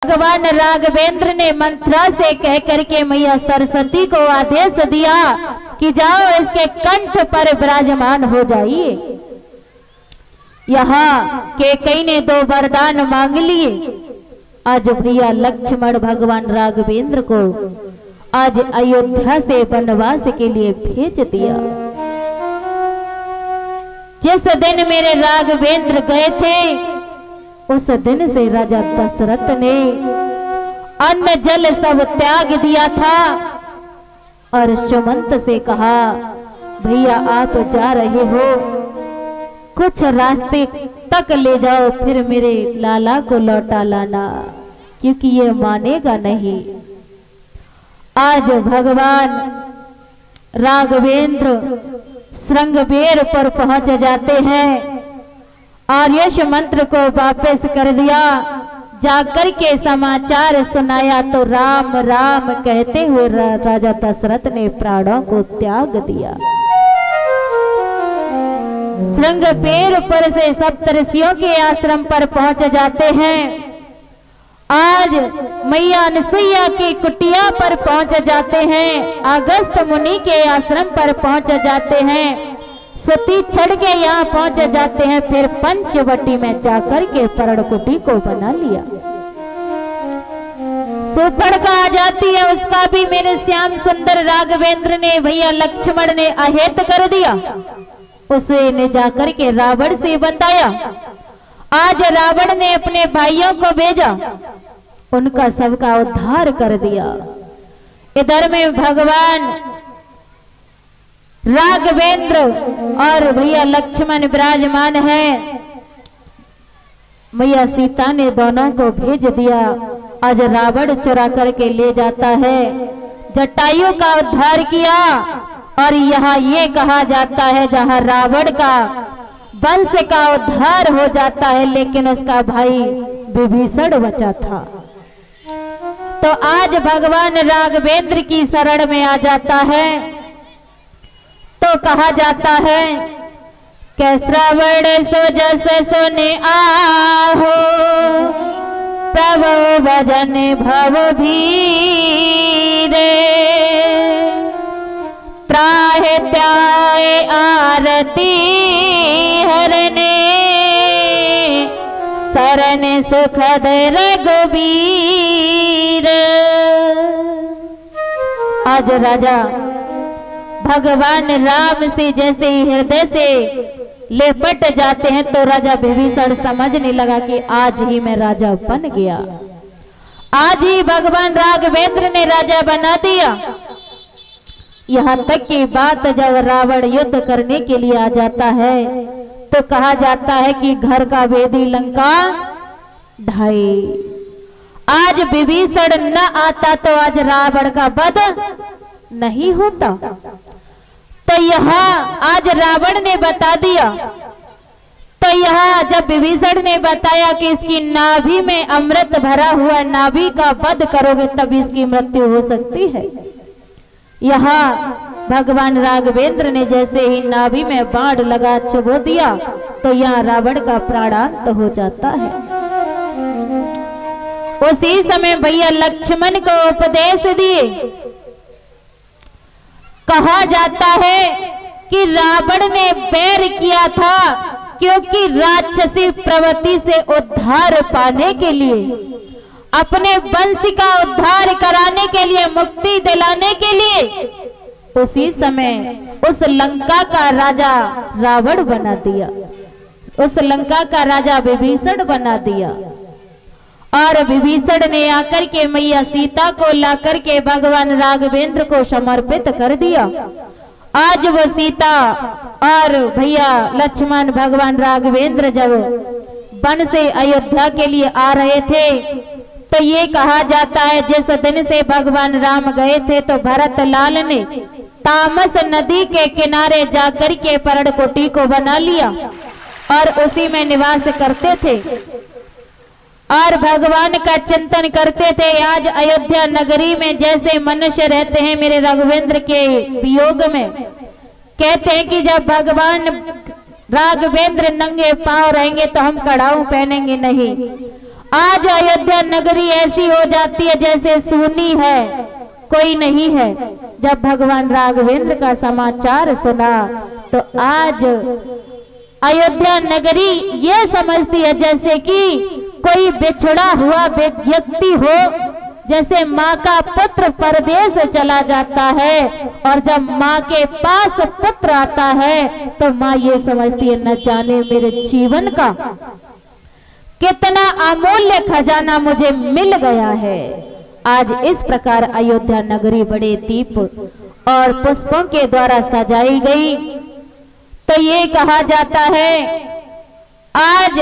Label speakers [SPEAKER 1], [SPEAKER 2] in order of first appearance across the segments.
[SPEAKER 1] भगवान राघवेंद्र ने मंत्रा से कह करके मैया सरस्वती को आदेश दिया कि जाओ इसके कंठ पर विराजमान हो जाइए। यहाँ केकई ने 2 वरदान मांग लिए। आज भैया लक्ष्मण भगवान राघवेंद्र को आज अयोध्या से वनवास के लिए भेज दिया। जिस दिन मेरे राघवेंद्र गए थे उस दिन से राजा दशरथ ने अन्न जल सब त्याग दिया था और सुमंत से कहा, भैया आप जा रहे हो, कुछ रास्ते तक ले जाओ, फिर मेरे लाला को लौटा लाना, क्योंकि ये मानेगा नहीं। आज भगवान राघवेंद्र श्रृंगबेर पर पहुंच जाते हैं और यश मंत्र को वापस कर दिया। जाकर के समाचार सुनाया तो राम राम कहते हुए राजा दशरथ ने प्राणों को त्याग दिया। श्रृंगबेर पर से सप्तऋषियों के आश्रम पर पहुंच जाते हैं। आज मैया अनसुईया की कुटिया पर पहुंच जाते हैं। अगस्त मुनि के आश्रम पर पहुंच जाते हैं। सती चढ़ के यहाँ पहुंच जाते हैं। फिर पंचवटी में जाकर के पर्णकुटी को बना लिया। सुपर्णखा आ जाती है, उसका भी मेरे श्याम सुंदर राघवेंद्र ने भैया लक्ष्मण ने अहेत कर दिया। उसे ने जाकर के रावण से बताया। आज रावण ने अपने भाइयों को भेजा, उनका सबका उद्धार कर दिया। इधर में भगवान राघवेंद्र और भैया लक्ष्मण विराजमान है। मैया सीता ने दोनों को भेज दिया। आज रावण चुरा करके ले जाता है। जटायु का उद्धार किया और यहाँ ये कहा जाता है जहाँ रावण का वंश का उद्धार हो जाता है, लेकिन उसका भाई विभीषण बचा था। तो आज भगवान राघवेंद्र की शरण में आ जाता है। तो कहा जाता है कि श्रवण सो जस सुने आहो, प्रभु भजन भव भीरे, त्राहि त्याय आरती हरने, शरण सुखद रघुबीर। आज राजा भगवान राम से जैसे ही हृदय से लेपट जाते हैं तो राजा विभीषण समझने लगा कि आज ही मैं राजा बन गया। आज ही भगवान राघवेंद्र ने राजा बना दिया। यहाँ तक की बात जब रावण युद्ध करने के लिए आ जाता है तो कहा जाता है कि घर का वेदी लंका ढाई। आज विभीषण न आता तो आज रावण का वध नहीं होता। तो यहाँ आज रावण ने बता दिया। तो यहाँ जब विभीषण ने बताया कि इसकी नाभि में अमृत भरा हुआ, नाभि का वध करोगे तब इसकी मृत्यु हो सकती है। यहाँ भगवान राघवेंद्र ने जैसे ही नाभि में बाण लगा चुभो दिया तो यहाँ रावण का प्राणांत हो जाता है। उसी समय भैया लक्ष्मण को उपदेश दिए। कहा जाता है कि रावण ने बैर किया था क्योंकि राक्षसी प्रवृत्ति से उद्धार पाने के लिए, अपने वंश का उद्धार कराने के लिए, मुक्ति दिलाने के लिए उसी समय उस लंका का राजा रावण बना दिया, उस लंका का राजा विभीषण बना दिया। और विभीषण ने आकर के मैया सीता को लाकर के भगवान राघवेंद्र को समर्पित कर दिया। आज वो सीता और भैया लक्ष्मण भगवान राघवेंद्र जब वन से अयोध्या के लिए आ रहे थे तो ये कहा जाता है जिस दिन से भगवान राम गए थे तो भरत लाल ने तामस नदी के किनारे जाकर के पर्णकुटी को बना लिया और उसी में निवास करते थे और भगवान का चिंतन करते थे। आज अयोध्या नगरी में जैसे मनुष्य रहते हैं मेरे राघवेंद्र के वियोग में, कहते हैं कि जब भगवान राघवेंद्र नंगे पांव रहेंगे तो हम कड़ाऊ पहनेंगे नहीं। आज अयोध्या नगरी ऐसी हो जाती है जैसे सूनी है, कोई नहीं है। जब भगवान राघवेंद्र का समाचार सुना तो आज अयोध्या नगरी ये समझती है जैसे कि कोई बिछड़ा हुआ व्यक्ति हो, जैसे माँ का पुत्र परदेश चला जाता है और जब माँ के पास पुत्र आता है तो माँ ये समझती है न जाने मेरे जीवन का कितना अमूल्य खजाना मुझे मिल गया है। आज इस प्रकार अयोध्या नगरी बड़े दीप और पुष्पों के द्वारा सजाई गई। तो ये कहा जाता है आज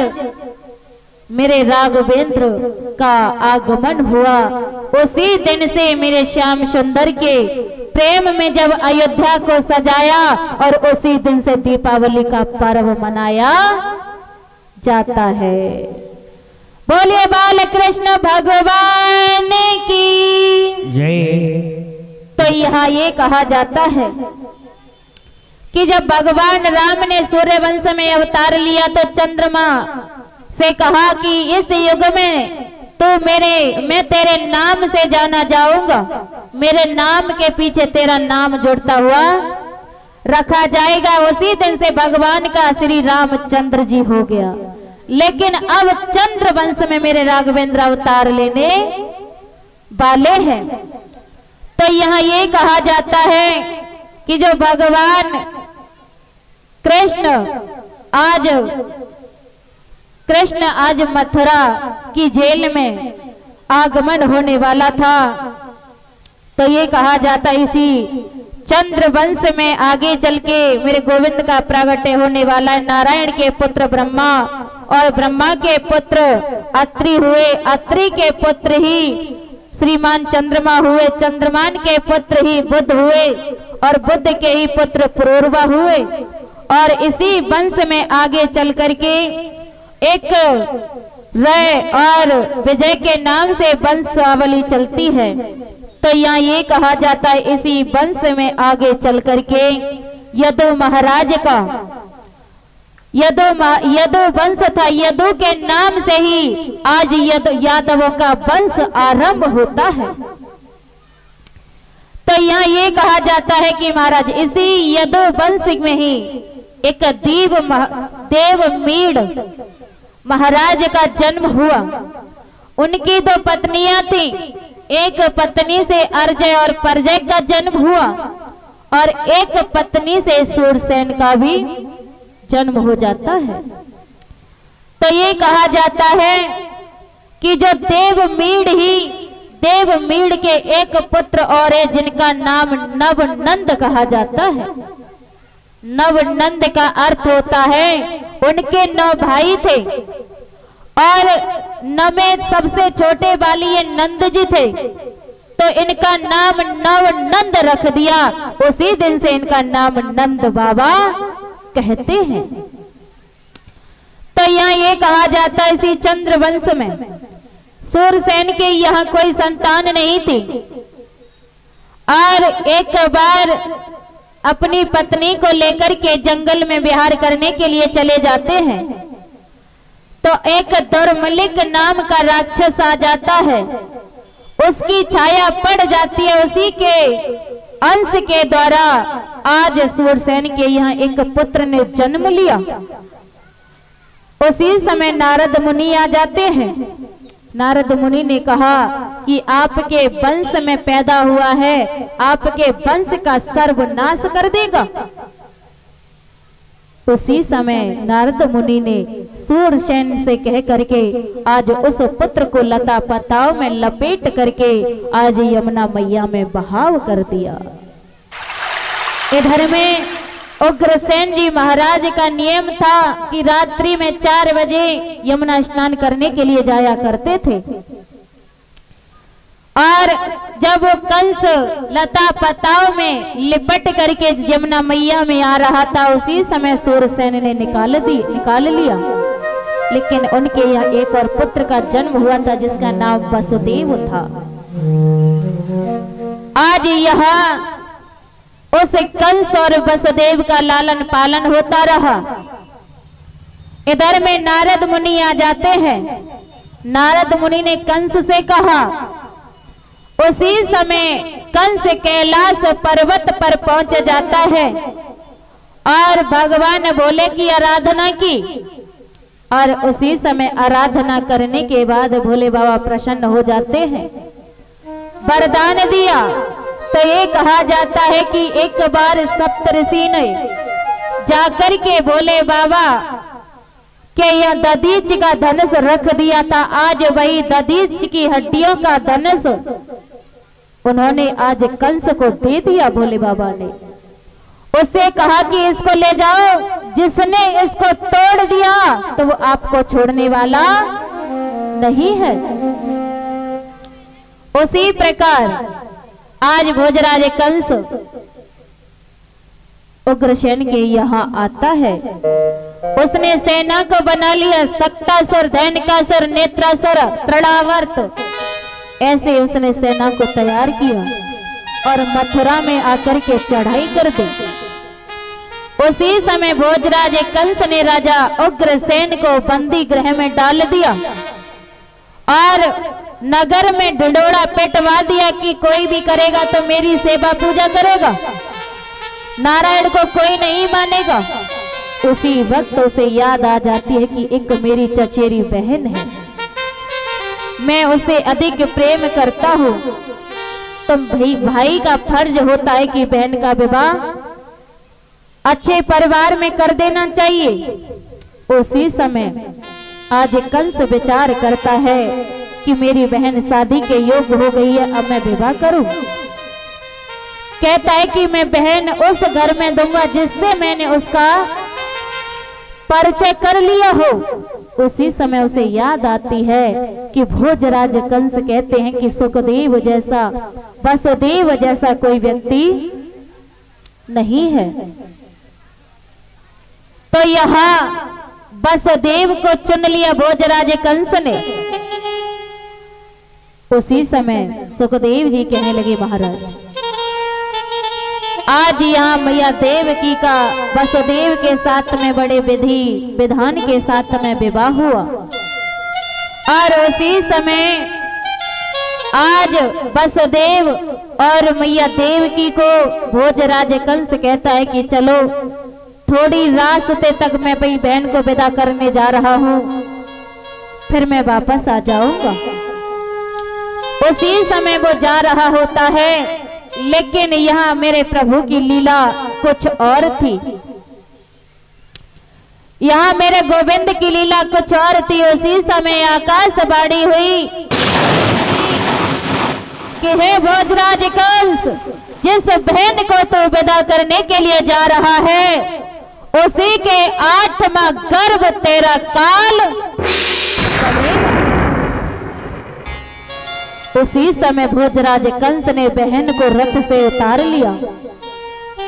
[SPEAKER 1] मेरे राघवेंद्र का आगमन हुआ। उसी दिन से मेरे श्याम सुंदर के प्रेम में जब अयोध्या को सजाया और उसी दिन से दीपावली का पर्व मनाया जाता है। बोलिए बाल कृष्ण भगवान की
[SPEAKER 2] जय।
[SPEAKER 1] तो यहाँ ये कहा जाता है कि जब भगवान राम ने सूर्य वंश में अवतार लिया तो चंद्रमा से कहा कि इस युग में तो मैं तेरे नाम से जाना जाऊंगा, मेरे नाम के पीछे तेरा नाम जुड़ता हुआ रखा जाएगा। उसी दिन से भगवान का श्री रामचंद्र जी हो गया। लेकिन अब चंद्र वंश में मेरे राघवेंद्र अवतार लेने वाले हैं। तो यहाँ ये कहा जाता है कि जो भगवान कृष्ण आज मथुरा की जेल में आगमन होने वाला था। तो ये कहा जाता इसी चंद्र वंश में आगे चल के मेरे गोविंद का प्रागट्य होने वाला है। नारायण के पुत्र ब्रह्मा और ब्रह्मा के पुत्र अत्रि हुए, अत्रि के पुत्र ही श्रीमान चंद्रमा हुए, चंद्रमान के पुत्र ही बुध हुए और बुध के ही पुत्र पुरूरवा हुए। और इसी वंश में आगे चल करके एक रय और विजय के नाम से वंशावली चलती है। तो यहाँ ये कहा जाता है इसी वंश में आगे चल करके यदु महाराज का यदु वंश था। यदु के नाम से ही आज यादवों का वंश आरंभ होता है। तो यहाँ ये कहा जाता है कि महाराज इसी यदु वंश में ही एक देवमीड़ महाराज का जन्म हुआ। उनकी दो पत्नियां थी, एक पत्नी से अर्जय और परजय का जन्म हुआ और एक पत्नी से सूरसेन का भी जन्म हो जाता है। तो ये कहा जाता है कि जो देवमीड़ के एक पुत्र और है जिनका नाम नवनंद कहा जाता है। नवनंद का अर्थ होता है उनके 9 भाई थे और 9 में सबसे छोटे वाली ये नंद जी थे। तो इनका नाम नवनंद रख दिया। उसी दिन से इनका नाम नंद बाबा कहते हैं। तो यहाँ ये कहा जाता है इसी चंद्र वंश में सूरसेन के यहाँ कोई संतान नहीं थी और एक बार अपनी पत्नी को लेकर के जंगल में विहार करने के लिए चले जाते हैं। तो एक दुर्मलिक नाम का राक्षस आ जाता है, उसकी छाया पड़ जाती है। उसी के अंश के द्वारा आज सूरसेन के यहाँ एक पुत्र ने जन्म लिया। उसी समय नारद मुनि आ जाते हैं। नारद मुनि ने कहा कि आपके वंश में पैदा हुआ है, आपके वंश का सर्वनाश कर देगा। उसी समय नारद मुनि ने सूरसेन से कह करके आज उस पुत्र को लता पताव में लपेट करके आज यमुना मैया में बहाव कर दिया। इधर में उग्रसेन जी महाराज का नियम था कि रात्रि में 4 बजे यमुना स्नान करने के लिए जाया करते थे। और जब वो कंस लता पताव में लिपट करके यमुना मैया में आ रहा था उसी समय सूरसेन ने निकाल लिया। लेकिन उनके यहाँ एक और पुत्र का जन्म हुआ था जिसका नाम वसुदेव था। आज यहाँ उस कंस और वसुदेव का लालन पालन होता रहा। इधर में नारद मुनि आ जाते हैं। नारद मुनि ने कंस से कहा। उसी समय कंस कैलाश पर्वत पर पहुंच जाता है और भगवान भोले की आराधना की, और उसी समय आराधना करने के बाद भोले बाबा प्रसन्न हो जाते हैं, वरदान दिया। तो ये कहा जाता है कि एक बार सप्तऋषि ने जाकर के भोले बाबा के यह दधीच का धनुष रख दिया था। आज वही दधीच की हड्डियों का धनुष उन्होंने आज कंस को दे दिया भोले बाबा ने। उससे कहा कि इसको ले जाओ, जिसने इसको तोड़ दिया तो वो आपको छोड़ने वाला नहीं है। उसी प्रकार आज भोजराज कंस उग्रसेन के यहाँ आता है। उसने सेना को बना लिया, सक्तासुर, धैनकासुर, नेत्रासुर, तृणावर्त, ऐसे उसने सेना को तैयार किया और मथुरा में आकर के चढ़ाई कर दी। उसी समय भोजराज कंस ने राजा उग्रसेन को बंदी गृह में डाल दिया और नगर में ढिंढोरा पिटवा दिया कि कोई भी करेगा तो मेरी सेवा पूजा करेगा, नारायण को कोई नहीं मानेगा। उसी वक्त उसे याद आ जाती है कि एक मेरी चचेरी बहन है, मैं उसे अधिक प्रेम करता हूँ, तो भाई का फर्ज होता है कि बहन का विवाह अच्छे परिवार में कर देना चाहिए। उसी समय आज कंस विचार करता है कि मेरी बहन शादी के योग्य हो गई है, अब मैं विवाह करूं। कहता है कि मैं बहन उस घर में दूंगा जिससे मैंने उसका परिचय कर लिया हो। उसी समय उसे याद आती है कि भोजराज कंस कहते हैं कि सुखदेव जैसा, वसुदेव जैसा कोई व्यक्ति नहीं है। तो यहाँ वसुदेव को चुन लिया भोजराज कंस ने। उसी समय सुखदेव जी कहने लगे, महाराज आज यहाँ मैया देवकी का वसुदेव के साथ में बड़े विधि विधान के साथ में विवाह हुआ, और उसी समय आज वसुदेव और मैया देवकी को भोजराज कंस कहता है कि चलो थोड़ी रास्ते तक मैं अपनी बहन को विदा करने जा रहा हूं, फिर मैं वापस आ जाऊंगा। उसी समय वो जा रहा होता है, लेकिन यहाँ मेरे प्रभु की लीला कुछ और थी। यहाँ मेरे गोविंद की लीला कुछ और थी। उसी समय आकाशवाणी हुई कि हे भोजराज कंस, जिस बहन को तू विदा करने के लिए जा रहा है उसी के 8वां गर्भ तेरा काल। उसी समय भोजराज कंस ने बहन को रथ से उतार लिया,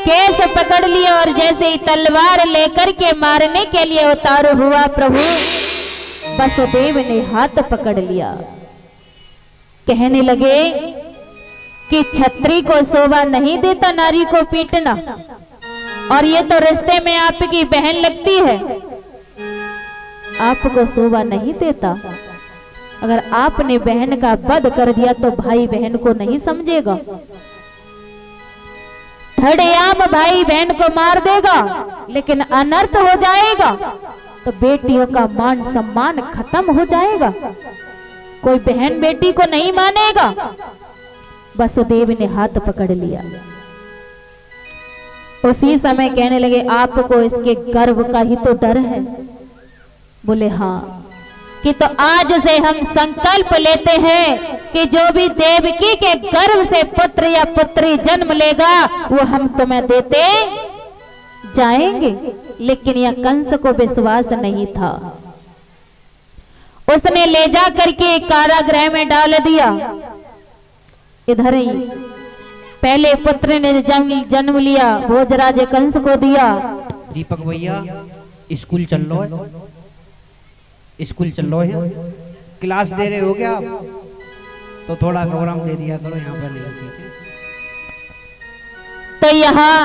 [SPEAKER 1] केस पकड़ लिया और जैसे ही तलवार लेकर के मारने के लिए उतारू हुआ, प्रभु वसुदेव ने हाथ पकड़ लिया। कहने लगे कि छत्री को शोभा नहीं देता नारी को पीटना, और ये तो रिश्ते में आपकी बहन लगती है, आपको शोभा नहीं देता। अगर आपने बहन का वध कर दिया तो भाई बहन को नहीं समझेगा, धड़ेआम भाई बहन को मार देगा, लेकिन अनर्थ हो जाएगा तो बेटियों का मान सम्मान खत्म हो जाएगा, कोई बहन बेटी को नहीं मानेगा। वसुदेव ने हाथ पकड़ लिया। उसी समय कहने लगे, आपको इसके गर्भ का ही तो डर है। बोले हाँ, कि तो आज से हम संकल्प लेते हैं कि जो भी देवकी के गर्भ से पुत्र या पुत्री जन्म लेगा वो हम तुम्हें देते जाएंगे। लेकिन यह कंस को विश्वास नहीं था, उसने ले जा करके कारागृह में डाल दिया। इधर ही पहले पुत्र ने जन्म लिया, भोजराज कंस को दिया।
[SPEAKER 2] दीपक भैया स्कूल चल लो है, स्कूल चल लो है, क्लास दे रहे हो क्या आप? तो थोड़ा प्रोग्राम दे दिया करो यहाँ पर नहीं।
[SPEAKER 1] तो यहाँ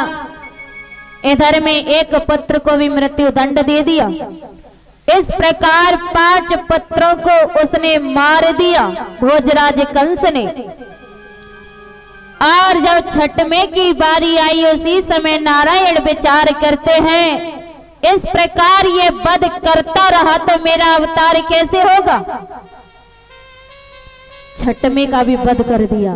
[SPEAKER 1] इधर में एक पुत्र को भी मृत्यु दंड दे दिया। इस प्रकार 5 पुत्रों को उसने मार दिया भोजराज कंस ने। और जब छठवें की बारी आई उसी समय नारायण विचार करते हैं, इस प्रकार ये वध करता रहा तो मेरा अवतार कैसे होगा। छठवें का भी वध कर दिया।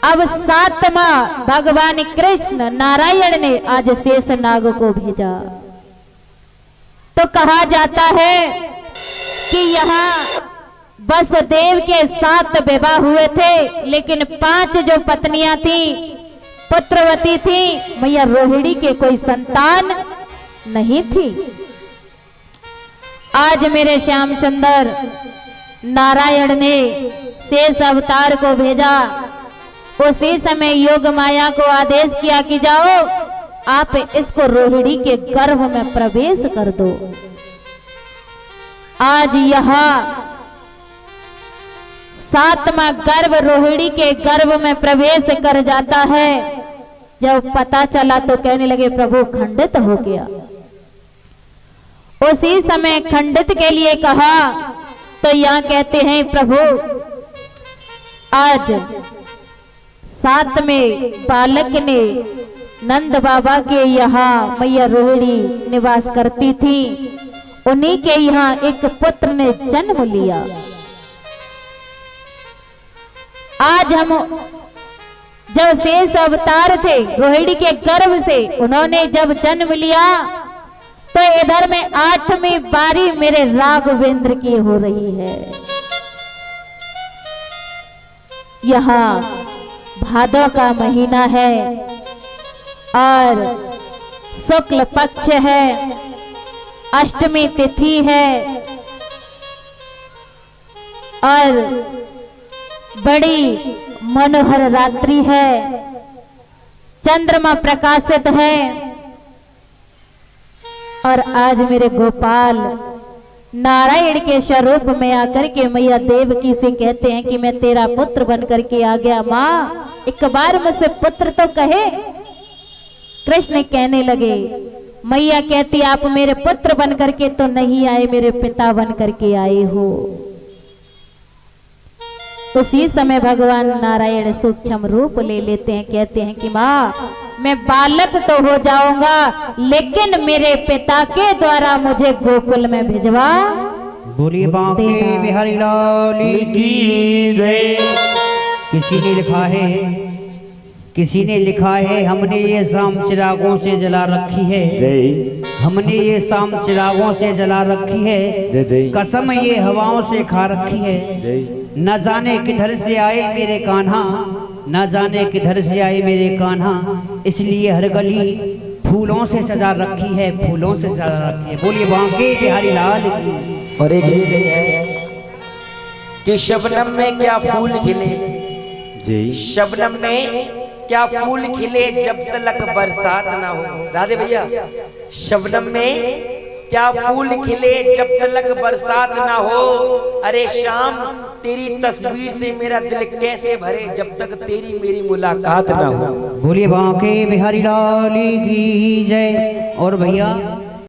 [SPEAKER 1] अब 7वां भगवान कृष्ण नारायण ने आज शेषनाग को भेजा। तो कहा जाता है कि यहाँ वसुदेव के 7 विवाह हुए थे, लेकिन 5 जो पत्नियां थी पुत्रवती थी, मैया रोहिणी के कोई संतान नहीं थी। आज मेरे श्याम सुंदर नारायण ने शेष अवतार को भेजा। उसी समय योग माया को आदेश किया कि जाओ आप इसको रोहिणी के गर्भ में प्रवेश कर दो। आज यहाँ 7वां गर्भ रोहिणी के गर्भ में प्रवेश कर जाता है। जब पता चला तो कहने लगे प्रभु खंडित हो गया। उसी समय खंडित के लिए कहा तो यहाँ कहते हैं प्रभु आज 7वें बालक ने नंद बाबा के यहाँ मैया रोहिणी निवास करती थी, उन्हीं के यहाँ एक पुत्र ने जन्म लिया। आज हम जब शेष अवतार थे रोहिणी के गर्भ से उन्होंने जब जन्म लिया तो इधर में 8वीं बारी मेरे राघवेंद्र की हो रही है। यहाँ भादव का महीना है और शुक्ल पक्ष है, अष्टमी तिथि है और बड़ी मनोहर रात्रि है, चंद्रमा प्रकाशित है। और आज मेरे गोपाल नारायण के स्वरूप में आकर के मैया देवकी से कहते हैं कि मैं तेरा पुत्र बन करके आ गया। माँ एक बार मुझसे पुत्र तो कहे। कृष्ण कहने लगे, मैया कहती आप मेरे पुत्र बन करके तो नहीं आए, मेरे पिता बन करके आए हो। उसी समय भगवान नारायण सूक्ष्म रूप ले लेते हैं, कहते हैं कि माँ मैं बालक तो हो जाऊंगा लेकिन मेरे पिता के द्वारा मुझे गोकुल में भिजवा।
[SPEAKER 2] बोलिए बांके बिहारी लाल की जय। किसी ने लिखा है हमने ये शाम चिरागों से जला रखी है, हमने ये शाम चिरागों से जला रखी है, कसम ये हवाओं से खा रखी है। न जाने किधर से आए मेरे कान्हा, न जाने किधर से आए मेरे कान्हा, इसलिए हर गली फूलों से सजा रखी है, फूलों से सजा रखी है। बोलिए बांके बिहारी लाल की।
[SPEAKER 3] और एक भी है कि शबनम में क्या फूल खिले, शबनम में क्या फूल खिले जब तक बरसात ना हो। राधे भैया, शबनम में क्या फूल खिले जब तक बरसात ना हो। अरे शाम तेरी तस्वीर से मेरा दिल कैसे भरे जब तक तेरी मेरी मुलाकात ना हो।
[SPEAKER 2] बोलिए बांके बिहारी लाल की जय। और भैया